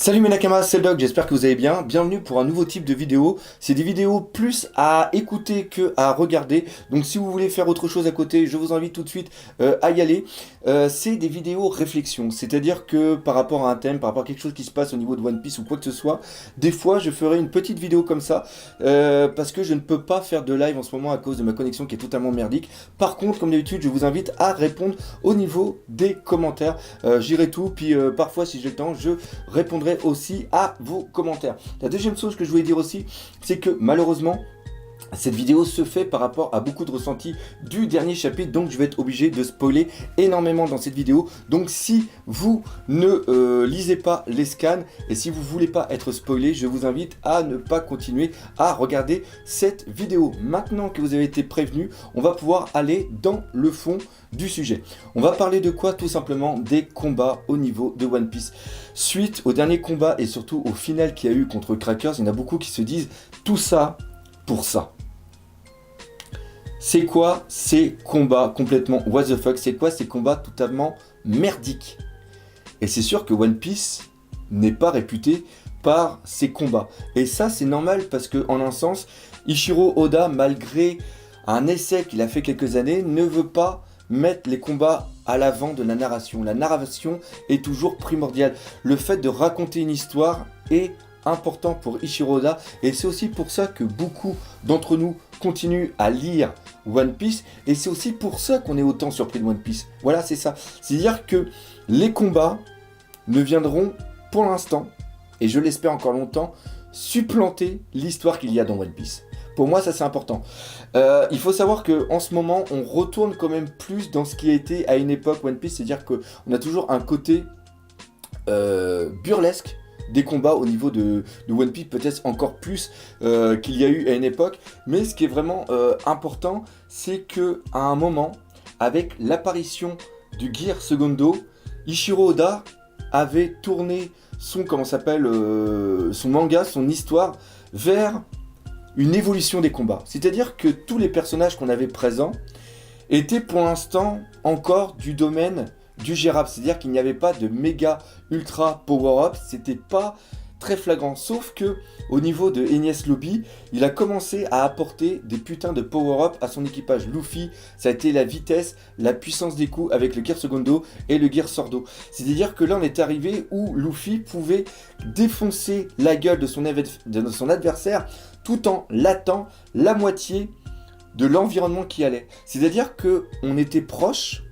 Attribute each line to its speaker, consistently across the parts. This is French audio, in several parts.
Speaker 1: Salut mes Nakamas, c'est le Doc, j'espère que vous allez bien. Bienvenue pour un nouveau type de vidéo. C'est des vidéos plus à écouter que à regarder. Donc si vous voulez faire autre chose à côté, je vous invite tout de suite à y aller. C'est des vidéos réflexion, c'est-à-dire que par rapport à un thème, par rapport à quelque chose qui se passe au niveau de One Piece ou quoi que ce soit, des fois je ferai une petite vidéo comme ça parce que je ne peux pas faire de live en ce moment à cause de ma connexion qui est totalement merdique. Par contre, comme d'habitude, je vous invite à répondre au niveau des commentaires. J'irai tout, puis parfois si j'ai le temps, je répondrai aussi à vos commentaires. La deuxième chose que je voulais dire aussi, c'est que malheureusement, cette vidéo se fait par rapport à beaucoup de ressentis du dernier chapitre, donc je vais être obligé de spoiler énormément dans cette vidéo. Donc si vous ne lisez pas les scans et si vous voulez pas être spoilé, je vous invite à ne pas continuer à regarder cette vidéo. Maintenant que vous avez été prévenu, on va pouvoir aller dans le fond du sujet. On va parler de quoi? Tout simplement des combats au niveau de One Piece. Suite au dernier combat et surtout au final qu'il y a eu contre Crackers, il y en a beaucoup qui se disent tout ça pour ça. C'est quoi ces combats complètement what the fuck? C'est quoi ces combats totalement merdiques? Et c'est sûr que One Piece n'est pas réputé par ces combats. Et ça c'est normal parce que en un sens, Ichiro Oda, malgré un essai qu'il a fait quelques années, ne veut pas mettre les combats à l'avant de la narration. La narration est toujours primordiale. Le fait de raconter une histoire est important pour Ichiro Oda et c'est aussi pour ça que beaucoup d'entre nous continuent à lire One Piece et c'est aussi pour ça qu'on est autant surpris de One Piece. Voilà, c'est ça. C'est-à-dire que les combats ne viendront pour l'instant, et je l'espère encore longtemps, supplanter l'histoire qu'il y a dans One Piece. Pour moi, ça c'est important. Il faut savoir qu'en ce moment, on retourne quand même plus dans ce qui a été à une époque One Piece, c'est-à-dire qu'on a toujours un côté burlesque des combats au niveau de One Piece, peut-être encore plus qu'il y a eu à une époque. Mais ce qui est vraiment important, c'est que à un moment, avec l'apparition du Gear Segundo, Ichiro Oda avait tourné son son manga, son histoire vers une évolution des combats. C'est-à-dire que tous les personnages qu'on avait présents étaient pour l'instant encore du domaine du gérable, c'est-à-dire qu'il n'y avait pas de méga ultra power-up, c'était pas très flagrant, sauf que au niveau de Enies Lobby, il a commencé à apporter des putains de power-up à son équipage. Luffy, ça a été la vitesse, la puissance des coups avec le Gear Segundo et le Gear Sordo. C'est-à-dire que là on est arrivé où Luffy pouvait défoncer la gueule de son adversaire tout en latant la moitié de l'environnement qui allait. C'est-à-dire que on était proche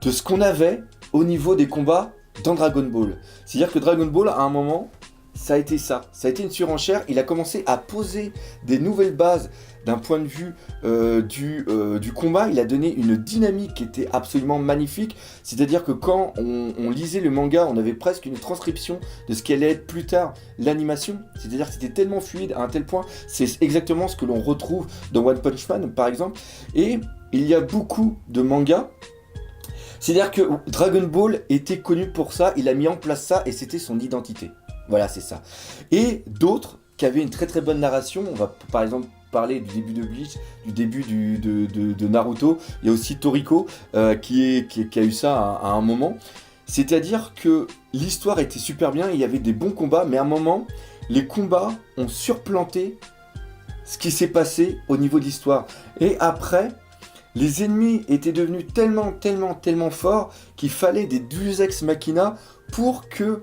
Speaker 1: de ce qu'on avait au niveau des combats dans Dragon Ball. C'est-à-dire que Dragon Ball, à un moment, ça a été ça. Ça a été une surenchère. Il a commencé à poser des nouvelles bases d'un point de vue du combat. Il a donné une dynamique qui était absolument magnifique. C'est-à-dire que quand on lisait le manga, on avait presque une transcription de ce qu'allait être plus tard l'animation. C'est-à-dire que c'était tellement fluide à un tel point. C'est exactement ce que l'on retrouve dans One Punch Man, par exemple. Et il y a beaucoup de mangas. C'est-à-dire que Dragon Ball était connu pour ça, il a mis en place ça et c'était son identité. Voilà, c'est ça. Et d'autres qui avaient une très très bonne narration, on va par exemple parler du début de Bleach, du début de Naruto, il y a aussi Toriko qui a eu ça à un moment. C'est-à-dire que l'histoire était super bien, il y avait des bons combats, mais à un moment, les combats ont surplanté ce qui s'est passé au niveau de l'histoire. Et après, les ennemis étaient devenus tellement forts qu'il fallait des deus ex machina pour que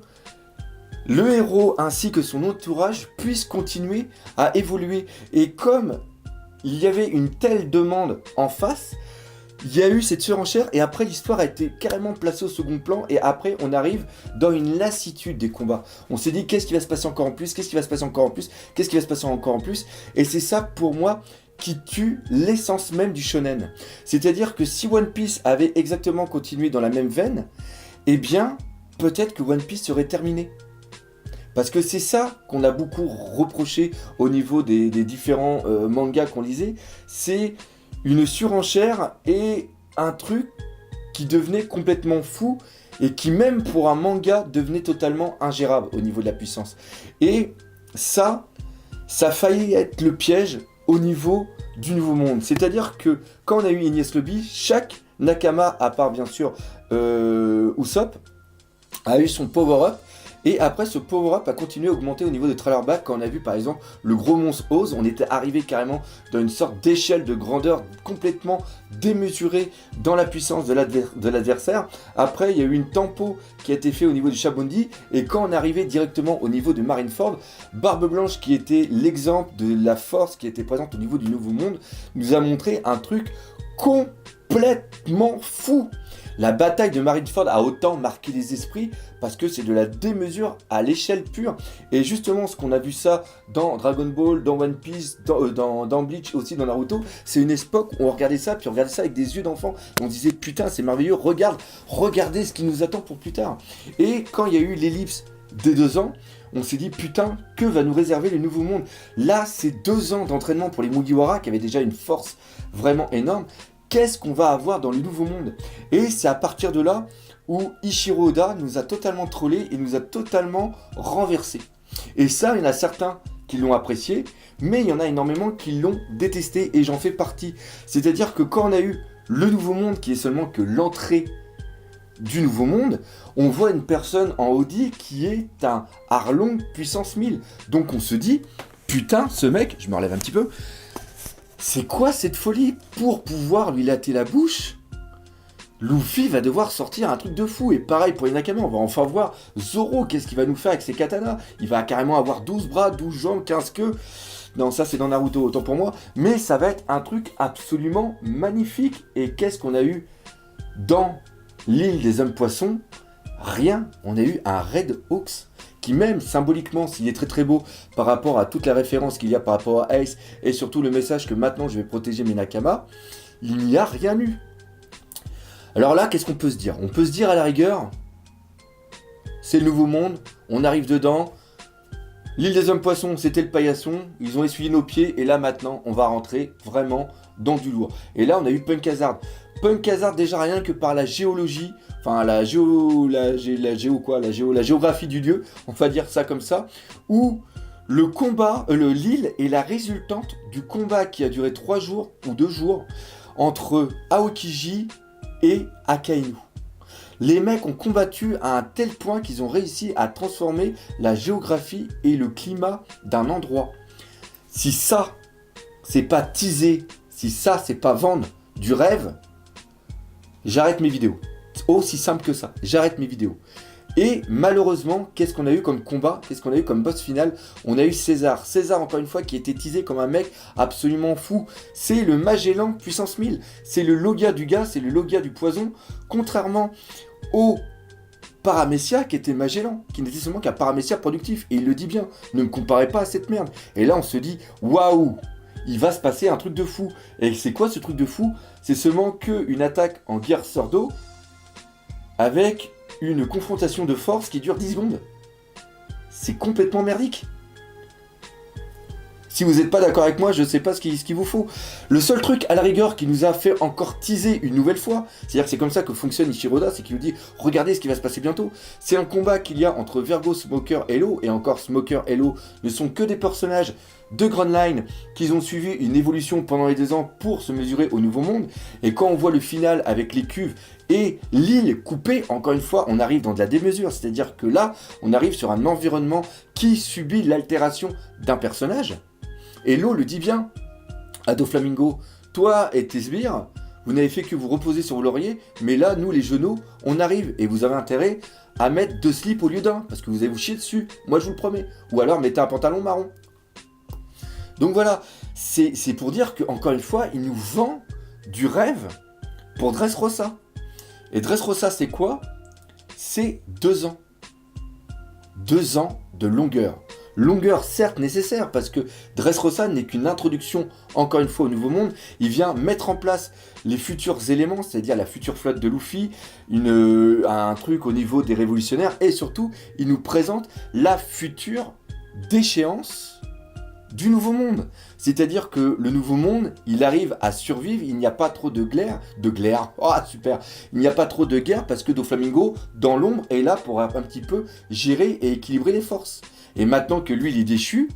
Speaker 1: le héros ainsi que son entourage puissent continuer à évoluer. Et comme il y avait une telle demande en face, il y a eu cette surenchère et après l'histoire a été carrément placée au second plan et après on arrive dans une lassitude des combats. On s'est dit qu'est-ce qui va se passer encore en plus, qu'est-ce qui va se passer encore en plus, qu'est-ce qui va se passer encore en plus. Et c'est ça pour moi qui tue l'essence même du shonen. C'est-à-dire que si One Piece avait exactement continué dans la même veine, eh bien, peut-être que One Piece serait terminé. Parce que c'est ça qu'on a beaucoup reproché au niveau des différents mangas qu'on lisait, c'est une surenchère et un truc qui devenait complètement fou et qui même pour un manga devenait totalement ingérable au niveau de la puissance. Et ça a failli être le piège au niveau du Nouveau Monde. C'est-à-dire que quand on a eu Enies Lobby, chaque Nakama, à part bien sûr Usopp, a eu son power-up Et après, ce power-up a continué à augmenter au niveau de Trailer Back. Quand on a vu par exemple le gros monstre Oz, on était arrivé carrément dans une sorte d'échelle de grandeur complètement démesurée dans la puissance de l'adversaire. Après, il y a eu une tempo qui a été faite au niveau du Shabondi. Et quand on arrivait directement au niveau de Marineford, Barbe Blanche, qui était l'exemple de la force qui était présente au niveau du Nouveau Monde, nous a montré un truc complètement fou. La bataille de Marineford a autant marqué les esprits parce que c'est de la démesure à l'échelle pure. Et justement, ce qu'on a vu ça dans Dragon Ball, dans One Piece, dans Bleach, aussi dans Naruto, c'est une époque où on regardait ça, puis on regardait ça avec des yeux d'enfant. On disait putain, c'est merveilleux, regardez ce qui nous attend pour plus tard. Et quand il y a eu l'ellipse des 2 ans, on s'est dit putain, que va nous réserver le Nouveau Monde? Là, c'est 2 ans d'entraînement pour les Mugiwara qui avaient déjà une force vraiment énorme. Qu'est-ce qu'on va avoir dans le Nouveau Monde? Et c'est à partir de là où Ichiro Oda nous a totalement trollé et nous a totalement renversé. Et ça, il y en a certains qui l'ont apprécié, mais il y en a énormément qui l'ont détesté et j'en fais partie. C'est-à-dire que quand on a eu le Nouveau Monde qui est seulement que l'entrée du Nouveau Monde, on voit une personne en Audi qui est un Arlong puissance 1000. Donc on se dit, putain, ce mec, je me relève un petit peu, c'est quoi cette folie? Pour pouvoir lui latter la bouche, Luffy va devoir sortir un truc de fou. Et pareil pour les Nakama, on va enfin voir Zoro, qu'est-ce qu'il va nous faire avec ses katanas? Il va carrément avoir 12 bras, 12 jambes, 15 queues. Non, ça c'est dans Naruto, autant pour moi. Mais ça va être un truc absolument magnifique. Et qu'est-ce qu'on a eu dans l'île des hommes poissons? Rien. On a eu un Red Hawks qui même symboliquement, s'il est très très beau par rapport à toute la référence qu'il y a par rapport à Ace et surtout le message que maintenant je vais protéger mes Nakama, il n'y a rien eu. Alors là, qu'est-ce qu'on peut se dire? On peut se dire à la rigueur, c'est le Nouveau Monde, on arrive dedans, l'île des hommes poissons, c'était le paillasson, ils ont essuyé nos pieds et là maintenant, on va rentrer vraiment dans du lourd. Et là, on a eu Punk Hazard. Punk Hazard déjà rien que par la géologie, enfin la géographie du lieu, on va dire ça comme ça, où le combat, l'île est la résultante du combat qui a duré 3 jours ou 2 jours entre Aokiji et Akainu. Les mecs ont combattu à un tel point qu'ils ont réussi à transformer la géographie et le climat d'un endroit. Si ça, c'est pas teaser, si ça, c'est pas vendre du rêve, j'arrête mes vidéos. Aussi simple que ça, j'arrête mes vidéos. Et malheureusement, qu'est-ce qu'on a eu comme combat? Qu'est-ce qu'on a eu comme boss final? On a eu César. César, encore une fois, qui était teasé comme un mec absolument fou. C'est le Magellan puissance 1000. C'est le Logia du gars, c'est le Logia du poison. Contrairement au Paramecia qui était Magellan, qui n'était seulement qu'un Paramecia productif. Et il le dit bien, ne me comparez pas à cette merde. Et là, on se dit, waouh, il va se passer un truc de fou. Et c'est quoi ce truc de fou? C'est seulement qu'une attaque en guerre sordo avec une confrontation de force qui dure 10 secondes. C'est complètement merdique. Si vous n'êtes pas d'accord avec moi, je ne sais pas ce qu'il vous faut. Le seul truc, à la rigueur, qui nous a fait encore teaser une nouvelle fois, c'est-à-dire que c'est comme ça que fonctionne Ichiro Oda, c'est qu'il nous dit « Regardez ce qui va se passer bientôt ». C'est un combat qu'il y a entre Vergo, Smoker, Hello, et encore Smoker, Hello ne sont que des personnages de Grand Line qui ont suivi une évolution pendant les 2 ans pour se mesurer au Nouveau Monde. Et quand on voit le final avec les cuves et l'île coupée, encore une fois, on arrive dans de la démesure. C'est-à-dire que là, on arrive sur un environnement qui subit l'altération d'un personnage. Et l'eau le dit bien à Doflamingo, toi et tes sbires, vous n'avez fait que vous reposer sur vos lauriers, mais là, nous les genoux, on arrive et vous avez intérêt à mettre 2 slips au lieu d'un, parce que vous allez vous chier dessus, moi je vous le promets. Ou alors mettez un pantalon marron. Donc voilà, c'est pour dire qu'encore une fois, il nous vend du rêve pour Dressrosa. Et Dressrosa, c'est quoi? C'est 2 ans. 2 ans de longueur. Longueur certes nécessaire, parce que Dressrosa n'est qu'une introduction, encore une fois, au Nouveau Monde. Il vient mettre en place les futurs éléments, c'est-à-dire la future flotte de Luffy, un truc au niveau des révolutionnaires, et surtout, il nous présente la future déchéance du Nouveau Monde. C'est-à-dire que le Nouveau Monde, il arrive à survivre, il n'y a pas trop de glaire, oh super, il n'y a pas trop de guerre parce que Doflamingo, dans l'ombre, est là pour un petit peu gérer et équilibrer les forces. Et maintenant que lui, il est déchu,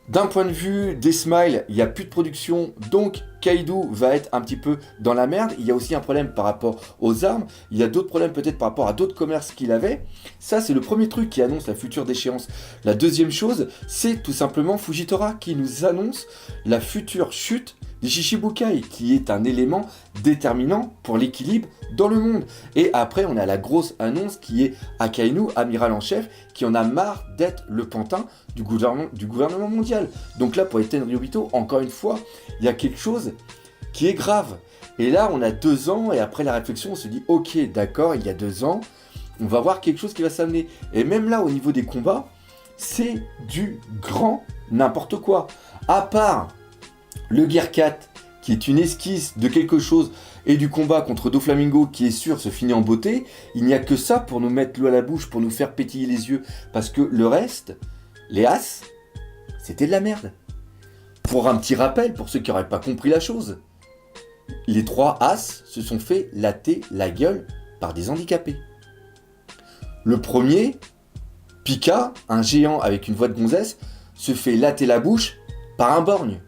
Speaker 1: d'un point de vue des smiles, il n'y a plus de production, donc Kaido va être un petit peu dans la merde. Il y a aussi un problème par rapport aux armes. Il y a d'autres problèmes peut-être par rapport à d'autres commerces qu'il avait. Ça, c'est le premier truc qui annonce la future déchéance. La deuxième chose, c'est tout simplement Fujitora qui nous annonce la future chute des Shichibukai, qui est un élément déterminant pour l'équilibre dans le monde. Et après, on a la grosse annonce qui est Akainu, amiral en chef, qui en a marre d'être le pantin du gouvernement mondial. Donc là, pour Eten Ryobito, encore une fois, il y a quelque chose qui est grave. Et là, on a 2 ans, et après la réflexion, on se dit, ok, d'accord, il y a 2 ans, on va voir quelque chose qui va s'amener. Et même là, au niveau des combats, c'est du grand n'importe quoi. À part le Gear 4, qui est une esquisse de quelque chose, et du combat contre Doflamingo, qui est sûr se finit en beauté, il n'y a que ça pour nous mettre l'eau à la bouche, pour nous faire pétiller les yeux, parce que le reste, les As, c'était de la merde. Pour un petit rappel, pour ceux qui n'auraient pas compris la chose, les 3 As se sont fait latter la gueule par des handicapés. Le premier, Pika, un géant avec une voix de gonzesse, se fait latter la bouche par un borgne.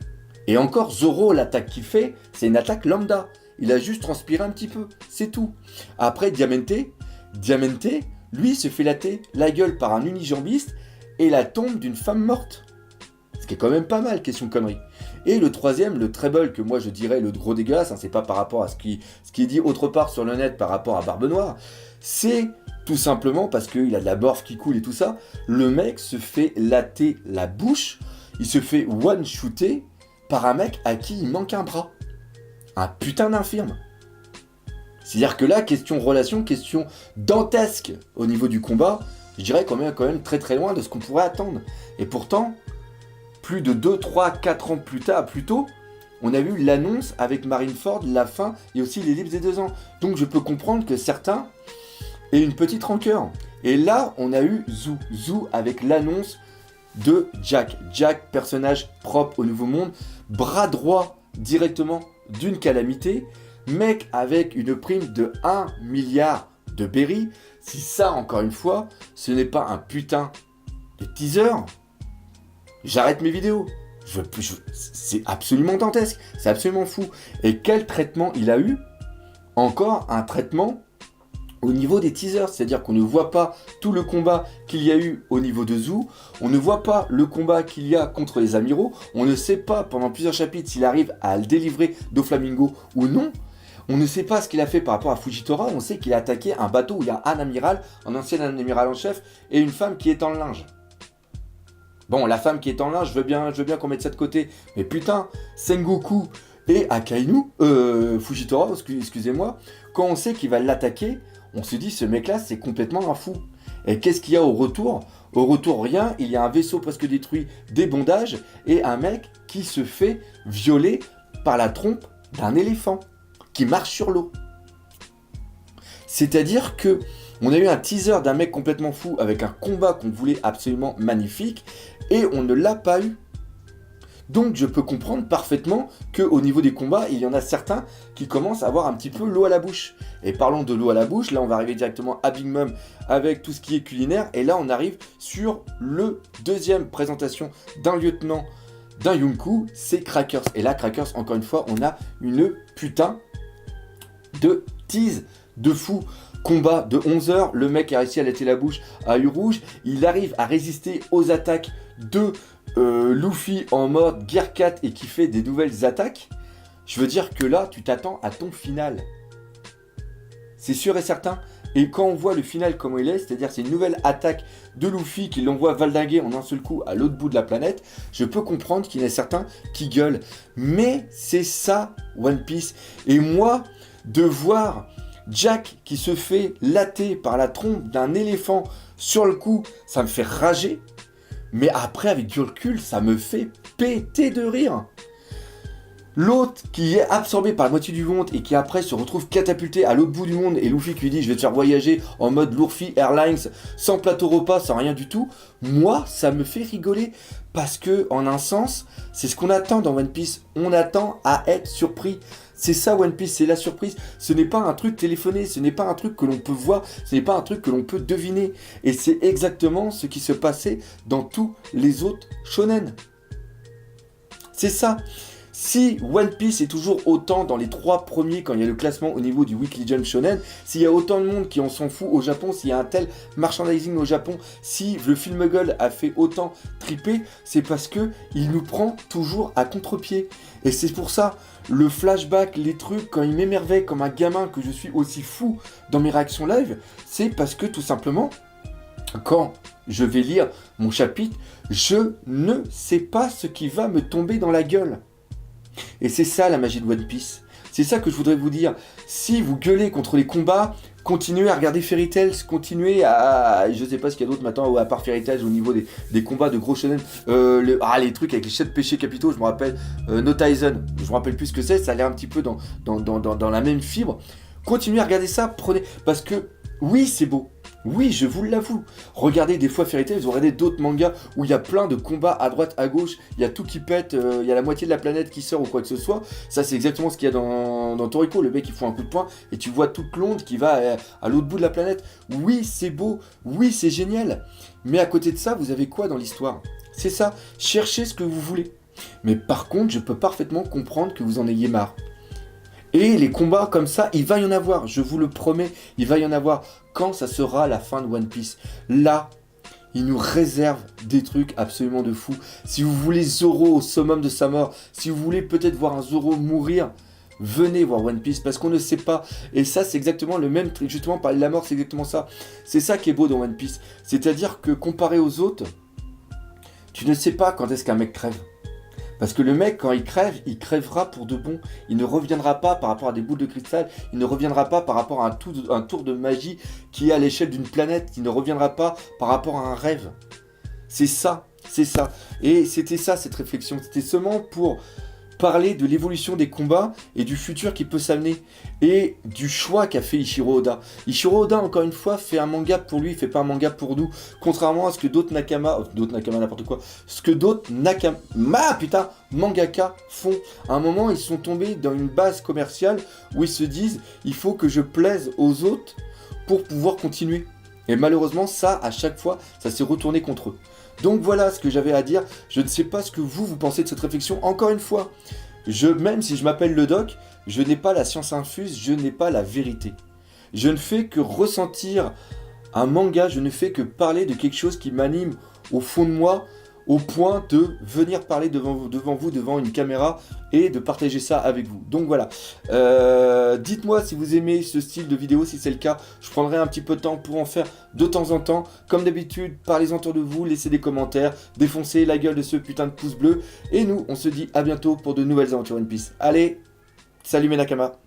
Speaker 1: Et encore, Zoro, l'attaque qu'il fait, c'est une attaque lambda. Il a juste transpiré un petit peu, c'est tout. Après, Diamante, lui, se fait latter la gueule par un unijambiste et la tombe d'une femme morte. Ce qui est quand même pas mal, question connerie. Et le troisième, le treble, que moi je dirais le gros dégueulasse, c'est pas par rapport à ce qui est dit autre part sur le net par rapport à Barbe Noire, c'est tout simplement parce qu'il a de la morph qui coule et tout ça, le mec se fait latter la bouche, il se fait one-shooter par un mec à qui il manque un bras. Un putain d'infirme. C'est-à-dire que là, question relation, question dantesque au niveau du combat, je dirais quand même très très loin de ce qu'on pourrait attendre. Et pourtant, plus de 2, 3, 4 ans plus tôt, on a eu l'annonce avec Marineford, la fin et aussi l'ellipse des 2 ans. Donc je peux comprendre que certains aient une petite rancœur. Et là, on a eu Zou avec l'annonce de Jack. Jack, personnage propre au Nouveau Monde, bras droit directement d'une calamité, mec avec une prime de 1 milliard de berry. Si ça, encore une fois, ce n'est pas un putain de teaser, j'arrête mes vidéos. C'est absolument dantesque, c'est absolument fou. Et quel traitement il a eu? Encore un traitement au niveau des teasers, c'est-à-dire qu'on ne voit pas tout le combat qu'il y a eu au niveau de Zou, on ne voit pas le combat qu'il y a contre les amiraux, on ne sait pas pendant plusieurs chapitres s'il arrive à le délivrer Doflamingo ou non, on ne sait pas ce qu'il a fait par rapport à Fujitora, on sait qu'il a attaqué un bateau où il y a un amiral, un ancien amiral en chef et une femme qui est en linge. Bon, la femme qui est en linge, je veux bien qu'on mette ça de côté, mais putain, Sengoku et Akainu, Fujitora, excusez-moi, quand on sait qu'il va l'attaquer, on se dit, ce mec-là, c'est complètement un fou. Et qu'est-ce qu'il y a au retour? Au retour, rien. Il y a un vaisseau presque détruit, des bondages, et un mec qui se fait violer par la trompe d'un éléphant qui marche sur l'eau. C'est-à-dire que on a eu un teaser d'un mec complètement fou avec un combat qu'on voulait absolument magnifique, et on ne l'a pas eu. Donc je peux comprendre parfaitement qu'au niveau des combats, il y en a certains qui commencent à avoir un petit peu l'eau à la bouche. Et parlons de l'eau à la bouche, là on va arriver directement à Big Mom avec tout ce qui est culinaire. Et là on arrive sur le deuxième présentation d'un lieutenant, d'un Yunkou, c'est Crackers. Et là Crackers, encore une fois, on a une putain de tease de fou. Combat de 11 heures, le mec a réussi à latter la bouche à Rouge, il arrive à résister aux attaques de Luffy en mode Gear 4 et qui fait des nouvelles attaques. Je veux dire que là, tu t'attends à ton final. C'est sûr et certain. Et quand on voit le final comment il est, c'est-à-dire c'est une nouvelle attaque de Luffy qui l'envoie valdinguer en un seul coup à l'autre bout de la planète, je peux comprendre qu'il y en a certains qui gueulent. Mais c'est ça One Piece. Et moi, de voir Jack qui se fait latter par la trompe d'un éléphant sur le coup, ça me fait rager. Mais après, avec du recul, ça me fait péter de rire. L'autre qui est absorbé par la moitié du monde et qui après se retrouve catapulté à l'autre bout du monde et Luffy qui lui dit je vais te faire voyager en mode Luffy Airlines sans plateau repas, sans rien du tout. Moi, ça me fait rigoler parce que en un sens, c'est ce qu'on attend dans One Piece. On attend à être surpris. C'est ça One Piece, c'est la surprise. Ce n'est pas un truc téléphoné, ce n'est pas un truc que l'on peut voir, ce n'est pas un truc que l'on peut deviner. Et c'est exactement ce qui se passait dans tous les autres shonen. C'est ça. Si One Piece est toujours autant dans les 3 premiers quand il y a le classement au niveau du Weekly Jump Shonen, s'il y a autant de monde qui en s'en fout au Japon, s'il y a un tel merchandising au Japon, si le film Gull a fait autant triper, c'est parce que il nous prend toujours à contre-pied. Et c'est pour ça, le flashback, les trucs, quand il m'émerveille comme un gamin que je suis aussi fou dans mes réactions live, c'est parce que tout simplement, quand je vais lire mon chapitre, je ne sais pas ce qui va me tomber dans la gueule. Et c'est ça la magie de One Piece. C'est ça que je voudrais vous dire. Si vous gueulez contre les combats, continuez à regarder Fairy Tail, continuez à... Je sais pas ce qu'il y a d'autre maintenant, à part Fairy Tail, au niveau des combats de gros shonen. Les trucs avec les 7 péchés capitaux, je me rappelle. No Tyson, je me rappelle plus ce que c'est, ça a l'air un petit peu dans la même fibre. Continuez à regarder ça, prenez... Parce que, oui, c'est beau. Oui, je vous l'avoue. Regardez des fois Fairy Tail, vous regardez d'autres mangas où il y a plein de combats à droite, à gauche, il y a tout qui pète, il y a la moitié de la planète qui sort ou quoi que ce soit. Ça, c'est exactement ce qu'il y a dans Toriko. Le mec, il fout un coup de poing et tu vois toute l'onde qui va à l'autre bout de la planète. Oui, c'est beau. Oui, c'est génial. Mais à côté de ça, vous avez quoi dans l'histoire? C'est ça. Cherchez ce que vous voulez. Mais par contre, je peux parfaitement comprendre que vous en ayez marre. Et les combats comme ça, il va y en avoir, je vous le promets, il va y en avoir quand ça sera la fin de One Piece. Là, il nous réserve des trucs absolument de fou. Si vous voulez Zoro au summum de sa mort, si vous voulez peut-être voir un Zoro mourir, venez voir One Piece parce qu'on ne sait pas. Et ça, c'est exactement le même truc. Justement, parler de la mort, c'est exactement ça. C'est ça qui est beau dans One Piece. C'est-à-dire que comparé aux autres, tu ne sais pas quand est-ce qu'un mec crève. Parce que le mec, quand il crèvera pour de bon. Il ne reviendra pas par rapport à des boules de cristal. Il ne reviendra pas par rapport à un tour de magie qui est à l'échelle d'une planète. Il ne reviendra pas par rapport à un rêve. C'est ça, c'est ça. Et c'était ça, cette réflexion. C'était seulement pour parler de l'évolution des combats et du futur qui peut s'amener. Et du choix qu'a fait Ishiro Oda. Ishiro Oda, encore une fois, fait un manga pour lui, il fait pas un manga pour nous. Contrairement à ce que d'autres Nakama, n'importe quoi, ce que d'autres mangaka font. À un moment, ils sont tombés dans une base commerciale où ils se disent, il faut que je plaise aux autres pour pouvoir continuer. Et malheureusement, ça, à chaque fois, ça s'est retourné contre eux. Donc voilà ce que j'avais à dire. Je ne sais pas ce que vous pensez de cette réflexion. Encore une fois, même si je m'appelle le doc, je n'ai pas la science infuse, je n'ai pas la vérité. Je ne fais que ressentir un manga, je ne fais que parler de quelque chose qui m'anime au fond de moi, au point de venir parler devant vous, devant une caméra, et de partager ça avec vous. Donc voilà. Dites-moi si vous aimez ce style de vidéo, si c'est le cas. Je prendrai un petit peu de temps pour en faire de temps en temps. Comme d'habitude, parlez autour de vous, laissez des commentaires, défoncez la gueule de ce putain de pouce bleu. Et nous, on se dit à bientôt pour de nouvelles aventures One Piece. Allez, salut mes Nakama.